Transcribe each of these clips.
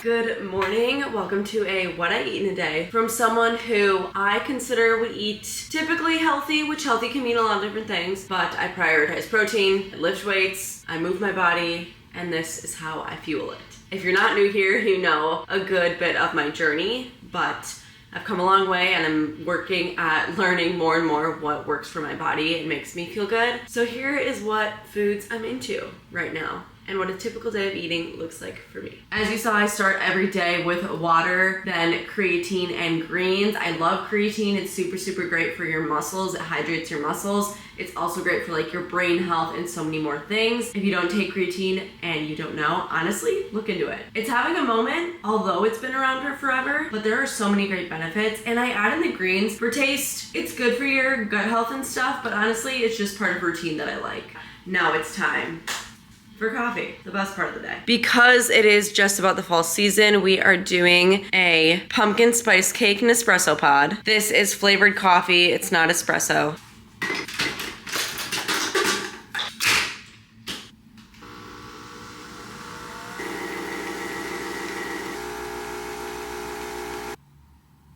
Good morning. Welcome to a what I eat in a day from someone who I consider would eat typically healthy, which healthy can mean a lot of different things, but I prioritize protein, I lift weights, I move my body, and this is how I fuel it. If you're not new here, you know a good bit of my journey, but I've come a long way and I'm working at learning more and more what works for my body and makes me feel good. So here is what foods I'm into right now and what a typical day of eating looks like for me. As you saw, I start every day with water, then creatine and greens. I love creatine. It's super great for your muscles. It hydrates your muscles. It's also great for like your brain health and so many more things. If you don't take creatine and you don't know, honestly, look into it. It's having a moment, although it's been around for forever, but there are so many great benefits. And I add in the greens for taste. It's good for your gut health and stuff, but honestly, it's just part of routine that I like. Now it's time for coffee, the best part of the day. Because it is just about the fall season, we are doing a pumpkin spice cake Nespresso pod. This is flavored coffee, it's not espresso.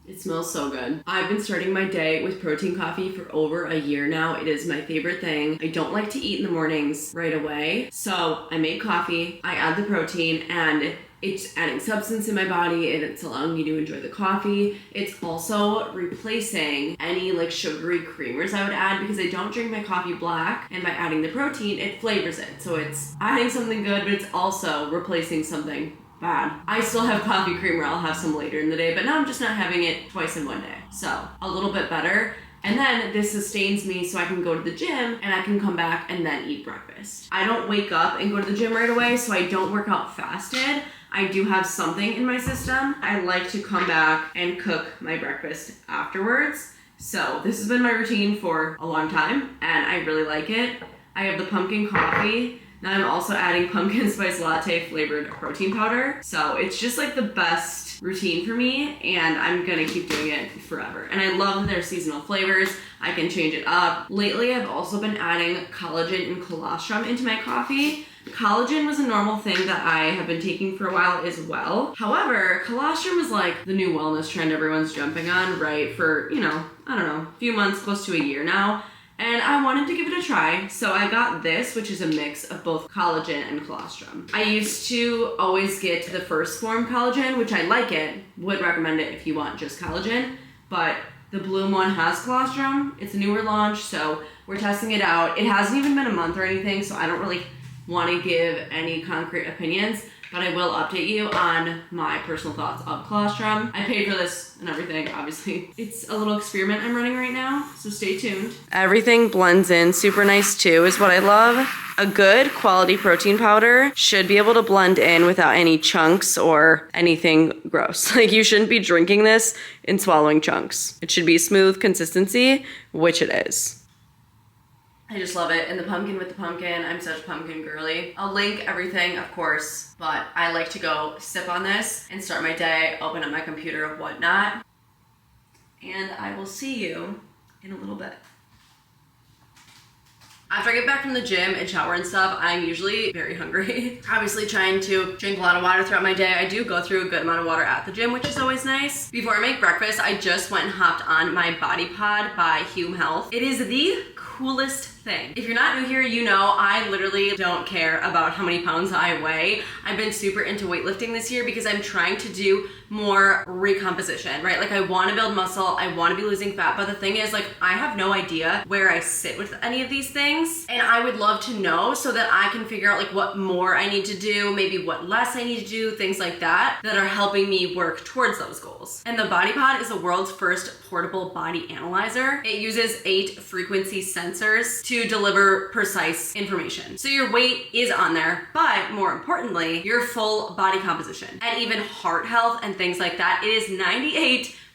It smells so good. I've been starting my day with protein coffee for over a year now. It is my favorite thing. I don't like to eat in the mornings right away. So I make coffee, I add the protein, and it's adding substance in my body and it's allowing me to enjoy the coffee. It's also replacing any like sugary creamers I would add because I don't drink my coffee black, and by adding the protein, it flavors it. So it's adding something good, but it's also replacing something bad. I still have coffee creamer. I'll have some later in the day, but now I'm just not having it twice in one day. So a little bit better. And then this sustains me so I can go to the gym and I can come back and then eat breakfast. I don't wake up and go to the gym right away, so I don't work out fasted. I do have something in my system. I like to come back and cook my breakfast afterwards. So this has been my routine for a long time and I really like it. I have the pumpkin coffee. Now I'm also adding pumpkin spice latte flavored protein powder. So it's just like the best routine for me and I'm gonna keep doing it forever. And I love their seasonal flavors. I can change it up. Lately, I've also been adding collagen and colostrum into my coffee. Collagen was a normal thing that I have been taking for a while as well. However, colostrum is like the new wellness trend everyone's jumping on, right? For, I don't know, a few months, close to a year now. And I wanted to give it a try, so I got this, which is a mix of both collagen and colostrum. I used to always get the first form collagen, which I like it, would recommend it if you want just collagen, but the Bloom one has colostrum. It's a newer launch, so we're testing it out. It hasn't even been a month or anything, so I don't really want to give any concrete opinions, but I will update you on my personal thoughts of colostrum. I paid for this and everything, obviously. It's a little experiment I'm running right now, so stay tuned. Everything blends in super nice too, is what I love. A good quality protein powder should be able to blend in without any chunks or anything gross. Like you shouldn't be drinking this and swallowing chunks. It should be smooth consistency, which it is. I just love it. And the pumpkin with the pumpkin, I'm such a pumpkin girly. I'll link everything, of course, but I like to go sip on this and start my day, open up my computer, whatnot. And I will see you in a little bit. After I get back from the gym and shower and stuff, I'm usually very hungry. Obviously trying to drink a lot of water throughout my day. I do go through a good amount of water at the gym, which is always nice. Before I make breakfast, I just went and hopped on my Body Pod by Hume Health. It is the coolest thing. If you're not new here, you know I literally don't care about how many pounds I weigh. I've been super into weightlifting this year because I'm trying to do more recomposition, right? Like I want to build muscle, I want to be losing fat, but the thing is like I have no idea where I sit with any of these things, and I would love to know so that I can figure out like what more I need to do, maybe what less I need to do, things like that are helping me work towards those goals. And the Body Pod is the world's first portable body analyzer. It uses 8 frequency sensors to deliver precise information. So your weight is on there, but more importantly, your full body composition and even heart health and things like that. It is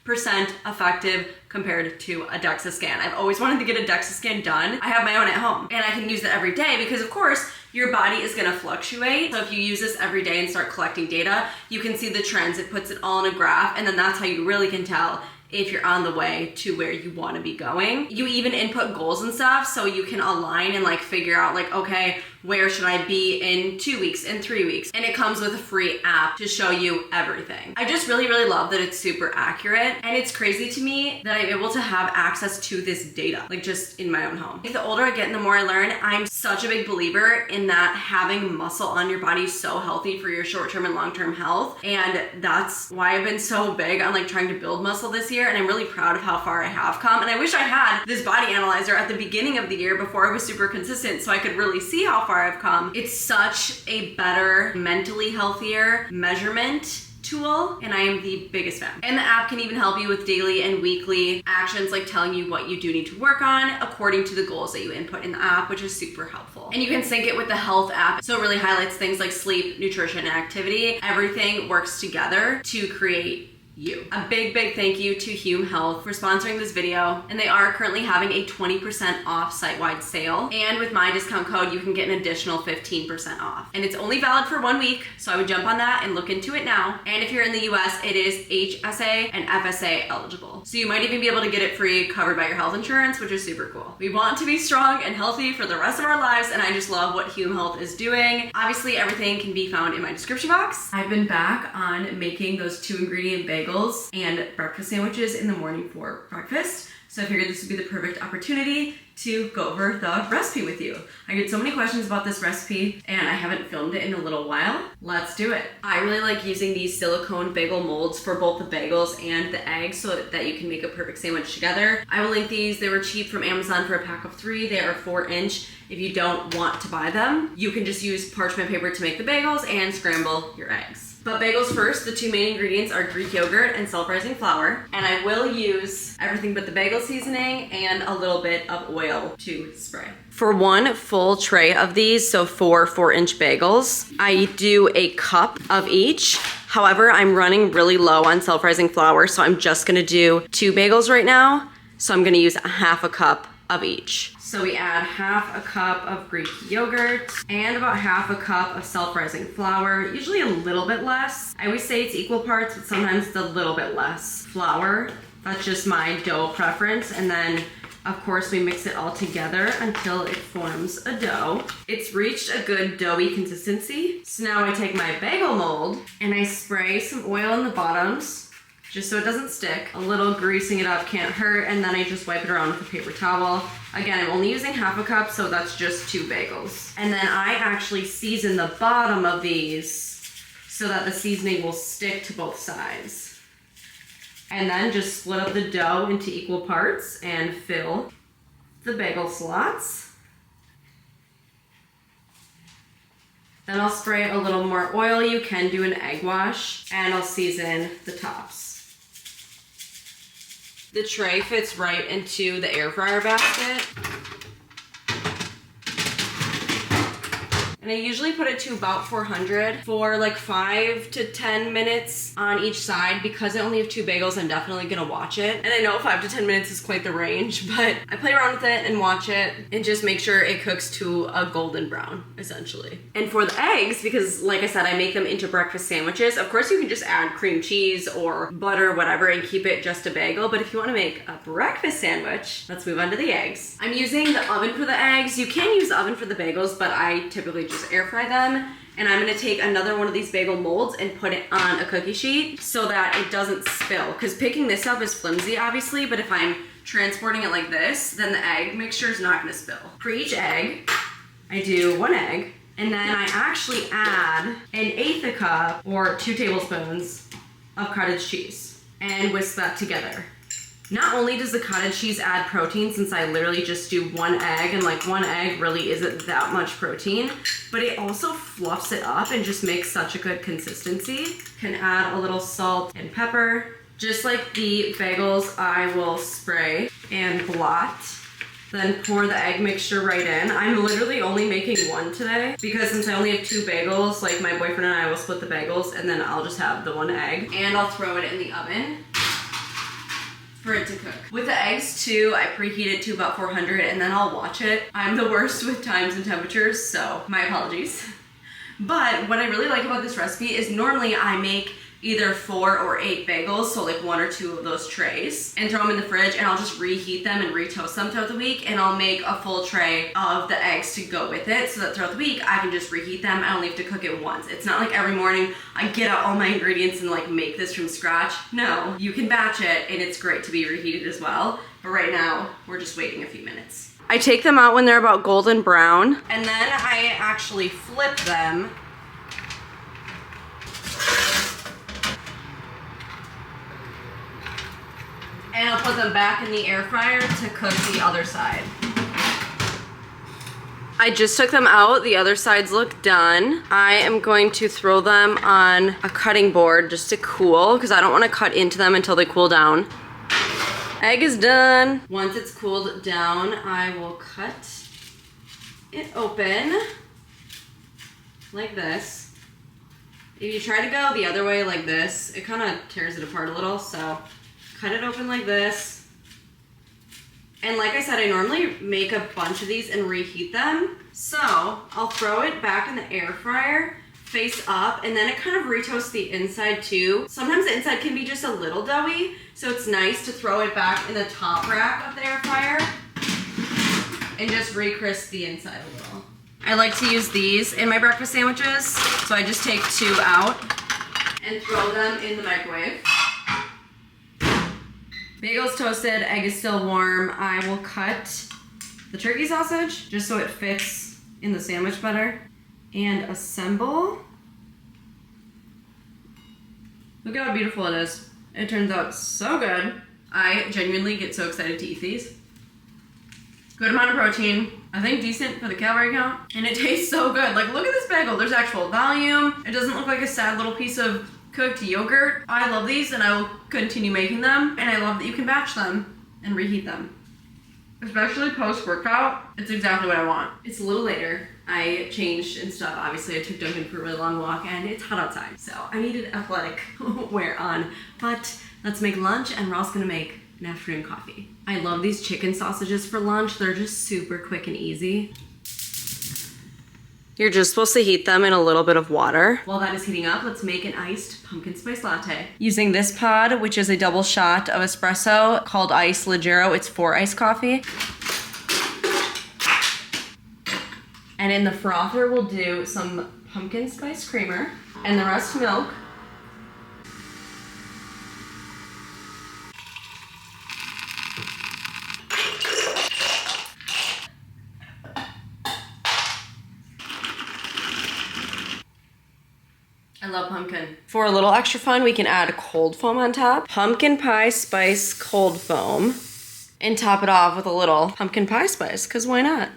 98% effective compared to a DEXA scan. I've always wanted to get a DEXA scan done. I have my own at home and I can use that every day because of course your body is gonna fluctuate. So if you use this every day and start collecting data, you can see the trends. It puts it all in a graph, and then that's how you really can tell if you're on the way to where you want to be going. You even input goals and stuff so you can align and like figure out like, okay, where should I be in 2 weeks, in 3 weeks. And it comes with a free app to show you everything. I just really, really love that it's super accurate. And it's crazy to me that I'm able to have access to this data, like just in my own home. The older I get and the more I learn, I'm such a big believer in that having muscle on your body is so healthy for your short-term and long-term health. And that's why I've been so big on like trying to build muscle this year. And I'm really proud of how far I have come. And I wish I had this body analyzer at the beginning of the year before I was super consistent so I could really see how far I've come. It's such a better, mentally healthier measurement tool, and I am the biggest fan. And the app can even help you with daily and weekly actions, like telling you what you do need to work on according to the goals that you input in the app, which is super helpful. And you can sync it with the health app, so it really highlights things like sleep, nutrition, and activity. Everything works together to create you. A big, big thank you to Hume Health for sponsoring this video, and they are currently having a 20% off site-wide sale, and with my discount code you can get an additional 15% off, and it's only valid for 1 week, so I would jump on that and look into it now. And if you're in the US, it is HSA and FSA eligible, so you might even be able to get it free, covered by your health insurance, which is super cool. We want to be strong and healthy for the rest of our lives, and I just love what Hume Health is doing. Obviously everything can be found in my description box. I've been back on making those 2-ingredient bagels and breakfast sandwiches in the morning for breakfast. So I figured this would be the perfect opportunity to go over the recipe with you. I get so many questions about this recipe and I haven't filmed it in a little while. Let's do it. I really like using these silicone bagel molds for both the bagels and the eggs so that you can make a perfect sandwich together. I will link these. They were cheap from Amazon for a pack of 3. They are 4-inch. If you don't want to buy them, you can just use parchment paper to make the bagels and scramble your eggs. But bagels first, the 2 main ingredients are Greek yogurt and self-rising flour. And I will use everything but the bagel seasoning and a little bit of oil to spray. For 1 full tray of these, so 4 4-inch bagels, I do a cup of each. However, I'm running really low on self-rising flour, so I'm just gonna do 2 bagels right now. So I'm gonna use 1/2 cup of each. So we add 1/2 cup of Greek yogurt and about 1/2 cup of self-rising flour, usually a little bit less. I always say it's equal parts, but sometimes it's a little bit less flour. That's just my dough preference. And then of course we mix it all together until it forms a dough. It's reached a good doughy consistency. So now I take my bagel mold and I spray some oil in the bottoms, just so it doesn't stick. A little greasing it up can't hurt, and then I just wipe it around with a paper towel. Again, I'm only using 1/2 cup, so that's just 2 bagels. And then I actually season the bottom of these so that the seasoning will stick to both sides. And then just split up the dough into equal parts and fill the bagel slots. Then I'll spray a little more oil. You can do an egg wash, and I'll season the tops. The tray fits right into the air fryer basket. And I usually put it to about 400 for like 5 to 10 minutes on each side. Because I only have 2 bagels, I'm definitely gonna watch it. And I know 5 to 10 minutes is quite the range, but I play around with it and watch it and just make sure it cooks to a golden brown, essentially. And for the eggs, because like I said, I make them into breakfast sandwiches. Of course, you can just add cream cheese or butter, whatever, and keep it just a bagel. But if you wanna make a breakfast sandwich, let's move on to the eggs. I'm using the oven for the eggs. You can use the oven for the bagels, but I typically just air fry them. And I'm gonna take another one of these bagel molds and put it on a cookie sheet so that it doesn't spill. Because picking this up is flimsy, obviously, but if I'm transporting it like this, then the egg mixture is not gonna spill. For each egg, I do 1 egg, and then I actually add 1/8 cup or 2 tablespoons of cottage cheese and whisk that together. Not only does the cottage cheese add protein, since I literally just do 1 egg, and like 1 egg really isn't that much protein, but it also fluffs it up and just makes such a good consistency. Can add a little salt and pepper. Just like the bagels, I will spray and blot, then pour the egg mixture right in. I'm literally only making 1 today because since I only have 2 bagels, like my boyfriend and I will split the bagels and then I'll just have the 1 egg. And I'll throw it in the oven for it to cook. With the eggs too, I preheat it to about 400 and then I'll watch it. I'm the worst with times and temperatures, so my apologies. But what I really like about this recipe is normally I make either 4 or 8 bagels, so like 1 or 2 of those trays, and throw them in the fridge, and I'll just reheat them and retoast them throughout the week, and I'll make a full tray of the eggs to go with it, so that throughout the week I can just reheat them. I only have to cook it once. It's not like every morning I get out all my ingredients and like make this from scratch. No, you can batch it, and it's great to be reheated as well. But right now, we're just waiting a few minutes. I take them out when they're about golden brown, and then I actually flip them. And I'll put them back in the air fryer to cook the other side. I just took them out. The other sides look done. I am going to throw them on a cutting board just to cool, because I don't want to cut into them until they cool down. Egg is done. Once it's cooled down, I will cut it open like this. If you try to go the other way like this, it kind of tears it apart a little, so cut it open like this. And like I said, I normally make a bunch of these and reheat them. So I'll throw it back in the air fryer, face up, and then it kind of retoasts the inside too. Sometimes the inside can be just a little doughy, so it's nice to throw it back in the top rack of the air fryer and just re-crisp the inside a little. I like to use these in my breakfast sandwiches, so I just take 2 out and throw them in the microwave. Bagel's toasted, egg is still warm. I will cut the turkey sausage just so it fits in the sandwich better and assemble. Look at how beautiful it is. It turns out so good. I genuinely get so excited to eat these. Good amount of protein. I think decent for the calorie count. And it tastes so good. Like, look at this bagel. There's actual volume. It doesn't look like a sad little piece of cooked yogurt. I love these, and I will continue making them. And I love that you can batch them and reheat them. Especially post-workout, it's exactly what I want. It's a little later. I changed and stuff. Obviously, I took Duncan for a really long walk, and it's hot outside, so I needed athletic wear on. But let's make lunch, and we're also gonna make an afternoon coffee. I love these chicken sausages for lunch. They're just super quick and easy. You're just supposed to heat them in a little bit of water. While that is heating up, let's make an iced pumpkin spice latte. Using this pod, which is a double shot of espresso called Ice Leggero. It's 4 iced coffee. And in the frother, we'll do some pumpkin spice creamer and the rest milk. I love pumpkin. For a little extra fun, we can add cold foam on top. Pumpkin pie spice cold foam. And top it off with a little pumpkin pie spice, because why not?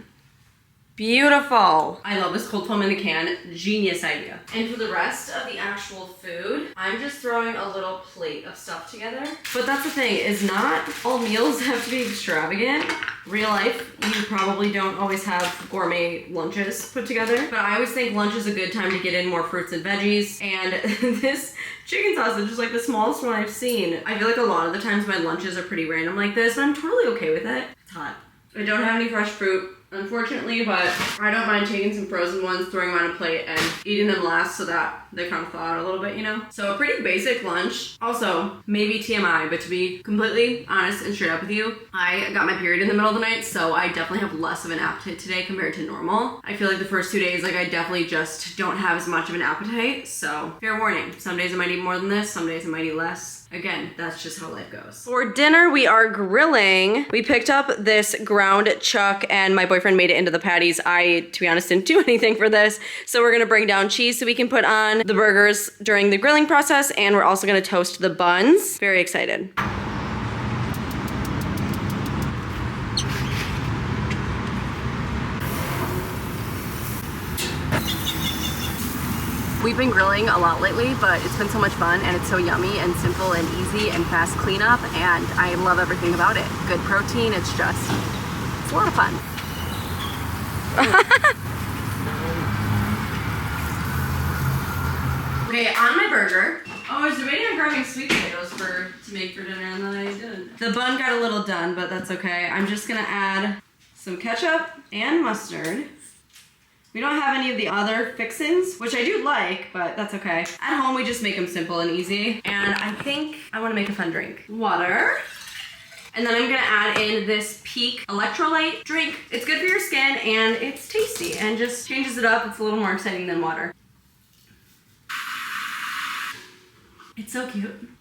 Beautiful. I love this cold foam in the can. Genius idea. And for the rest of the actual food, I'm just throwing a little plate of stuff together. But that's the thing, is not all meals have to be extravagant. Real life, you probably don't always have gourmet lunches put together. But I always think lunch is a good time to get in more fruits and veggies. And this chicken sausage is like the smallest one I've seen. I feel like a lot of the times my lunches are pretty random like this, but I'm totally okay with it. It's hot. I don't have any fresh fruit, unfortunately, but I don't mind taking some frozen ones, throwing them on a plate, and eating them last so that they kind of thaw out a little bit, you know? So a pretty basic lunch. Also, maybe TMI, but to be completely honest and straight up with you, I got my period in the middle of the night, so I definitely have less of an appetite today compared to normal. I feel like the first 2 days, like, I definitely just don't have as much of an appetite, so fair warning. Some days I might eat more than this, some days I might eat less. Again, that's just how life goes. For dinner, we are grilling. We picked up this ground chuck, and my boyfriend made it into the patties. I, to be honest, didn't do anything for this. So we're gonna bring down cheese so we can put on the burgers during the grilling process, and we're also gonna toast the buns. Very excited. We've been grilling a lot lately, but it's been so much fun, and it's so yummy and simple and easy and fast cleanup, and I love everything about it. Good protein, it's a lot of fun. Okay, on my burger. Oh, I was debating on grabbing sweet potatoes to make for dinner, and then I didn't. The bun got a little done, but that's okay. I'm just gonna add some ketchup and mustard. I'm We don't have any of the other fixins, which I do like, but that's okay. At home, we just make them simple and easy. And I think I want to make a fun drink. Water. And then I'm gonna add in this Peak electrolyte drink. It's good for your skin and it's tasty and just changes it up. It's a little more exciting than water. It's so cute.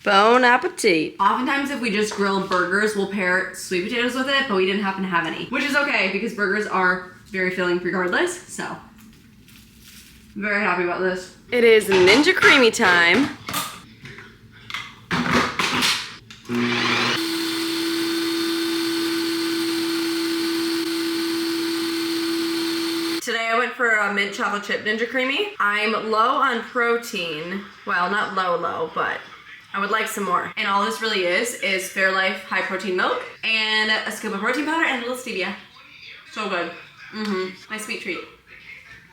Bon appetit. Oftentimes if we just grill burgers, we'll pair sweet potatoes with it, but we didn't happen to have any. Which is okay because burgers are very filling regardless, so. I'm very happy about this. It is Ninja Creamy time. Today I went for a mint chocolate chip Ninja Creamy. I'm low on protein. Well, not low, but I would like some more. And all this really is Fairlife high protein milk and a scoop of protein powder and a little stevia. So good. My sweet treat.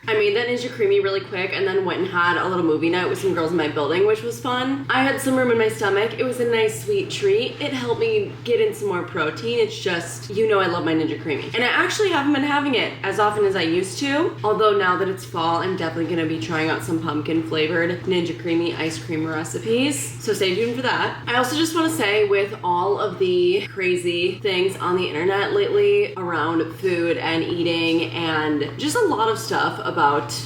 I made that Ninja Creamy really quick and then went and had a little movie night with some girls in my building, which was fun. I had some room in my stomach. It was a nice sweet treat. It helped me get in some more protein. It's just, you know I love my Ninja Creamy. And I actually haven't been having it as often as I used to. Although now that it's fall, I'm definitely gonna be trying out some pumpkin flavored Ninja Creamy ice cream recipes. So stay tuned for that. I also just wanna say with all of the crazy things on the internet lately around food and eating and just a lot of stuff about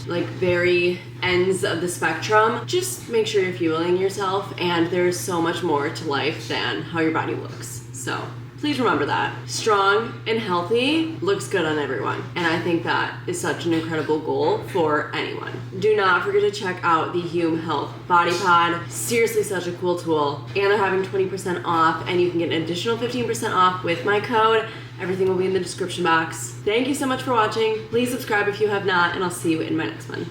like very ends of the spectrum, just make sure you're fueling yourself and there's so much more to life than how your body looks. So please remember that. Strong and healthy looks good on everyone. And I think that is such an incredible goal for anyone. Do not forget to check out the Hume Health Body Pod. Seriously such a cool tool. And they're having 20% off and you can get an additional 15% off with my code. Everything will be in the description box. Thank you so much for watching. Please subscribe if you have not, and I'll see you in my next one.